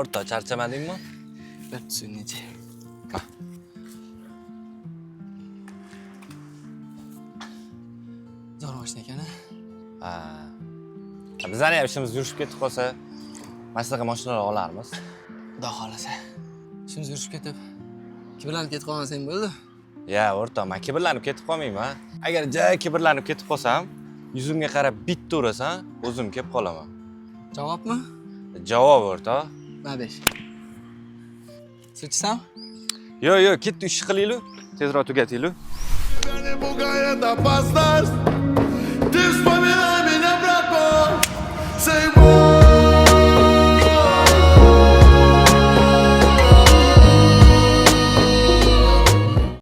o'rta, charchamadingmi? Bir tushungacha. Zo'rmashni ekan-a? Ha. Bizlarning ham ishimiz yurishib ketib qolsa, masalaga mashinalar olarmiz. Xudo xolasa. Ishimiz yurishib ketib, kibrlanib ketib qolmasang bo'ldi. Ya, o'rta, men kibrlanib ketib qolmayman. Agar kibrlanib ketib qolsam, yuzimga qarab bitta urasan, o'zim kelib qolaman. Javobmi? Javob o'rta. Mana 5. Suv Yo'q, ketdi ish qilaylik. Tezroq tugatinglar. Не пугай, это опасность. Ты вспоминай меня, братва. Say